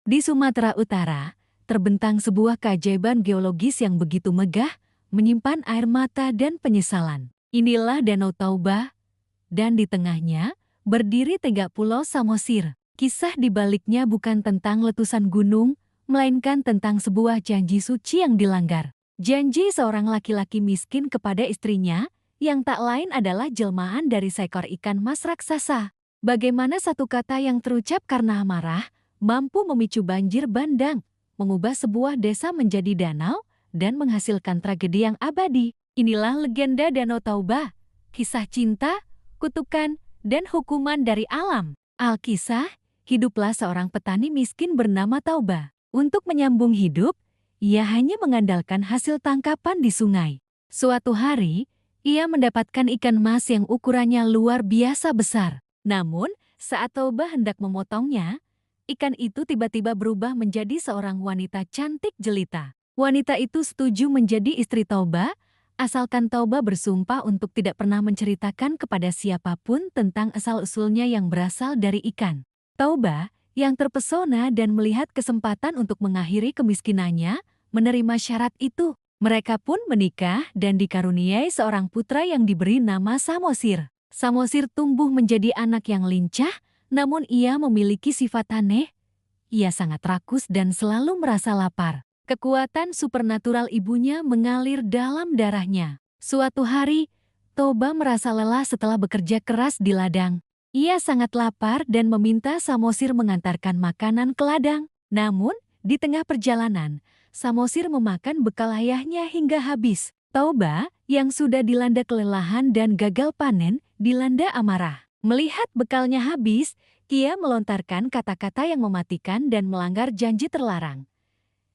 Di Sumatera Utara, terbentang sebuah keajaiban geologis yang begitu megah, menyimpan air mata dan penyesalan. Inilah Danau Toba, dan di tengahnya, berdiri tegak Pulau Samosir. Kisah di baliknya bukan tentang letusan gunung, melainkan tentang sebuah janji suci yang dilanggar. Janji seorang laki-laki miskin kepada istrinya, yang tak lain adalah jelmaan dari seekor ikan mas raksasa. Bagaimana satu kata yang terucap karena amarah, mampu memicu banjir bandang, mengubah sebuah desa menjadi danau, dan menghasilkan tragedi yang abadi. Inilah legenda Danau Toba, kisah cinta, kutukan, dan hukuman dari alam. Alkisah, hiduplah seorang petani miskin bernama Tauba. Untuk menyambung hidup, ia hanya mengandalkan hasil tangkapan di sungai. Suatu hari, ia mendapatkan ikan mas yang ukurannya luar biasa besar. Namun, saat Tauba hendak memotongnya, ikan itu tiba-tiba berubah menjadi seorang wanita cantik jelita. Wanita itu setuju menjadi istri Tauba, asalkan Tauba bersumpah untuk tidak pernah menceritakan kepada siapapun tentang asal-usulnya yang berasal dari ikan. Tauba, yang terpesona dan melihat kesempatan untuk mengakhiri kemiskinannya, menerima syarat itu. Mereka pun menikah dan dikaruniai seorang putra yang diberi nama Samosir. Samosir tumbuh menjadi anak yang lincah, namun ia memiliki sifat aneh. Ia sangat rakus dan selalu merasa lapar. Kekuatan supernatural ibunya mengalir dalam darahnya. Suatu hari, Toba merasa lelah setelah bekerja keras di ladang. Ia sangat lapar dan meminta Samosir mengantarkan makanan ke ladang. Namun, di tengah perjalanan, Samosir memakan bekal ayahnya hingga habis. Toba, yang sudah dilanda kelelahan dan gagal panen, dilanda amarah. Melihat bekalnya habis, ia melontarkan kata-kata yang mematikan dan melanggar janji terlarang.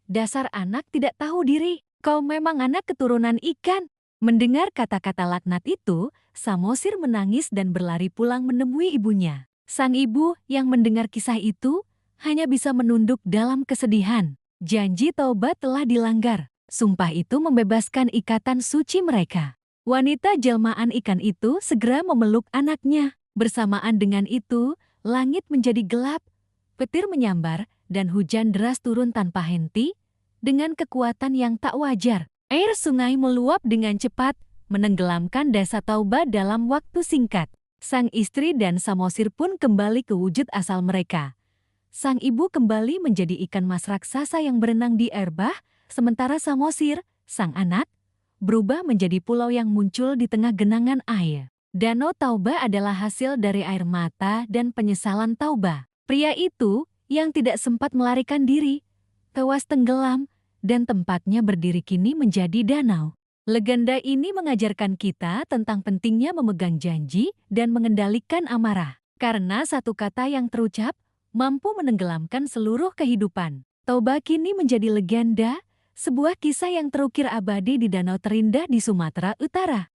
Dasar anak tidak tahu diri, kau memang anak keturunan ikan. Mendengar kata-kata laknat itu, Samosir menangis dan berlari pulang menemui ibunya. Sang ibu yang mendengar kisah itu hanya bisa menunduk dalam kesedihan. Janji Tauba telah dilanggar. Sumpah itu membebaskan ikatan suci mereka. Wanita jelmaan ikan itu segera memeluk anaknya. Bersamaan dengan itu, langit menjadi gelap, petir menyambar, dan hujan deras turun tanpa henti, dengan kekuatan yang tak wajar. Air sungai meluap dengan cepat, menenggelamkan desa Tauba dalam waktu singkat. Sang istri dan Samosir pun kembali ke wujud asal mereka. Sang ibu kembali menjadi ikan mas raksasa yang berenang di air bah, sementara Samosir, sang anak, berubah menjadi pulau yang muncul di tengah genangan air. Danau Toba adalah hasil dari air mata dan penyesalan Tauba. Pria itu, yang tidak sempat melarikan diri, tewas tenggelam, dan tempatnya berdiri kini menjadi danau. Legenda ini mengajarkan kita tentang pentingnya memegang janji dan mengendalikan amarah. Karena satu kata yang terucap, mampu menenggelamkan seluruh kehidupan. Toba kini menjadi legenda, sebuah kisah yang terukir abadi di danau terindah di Sumatera Utara.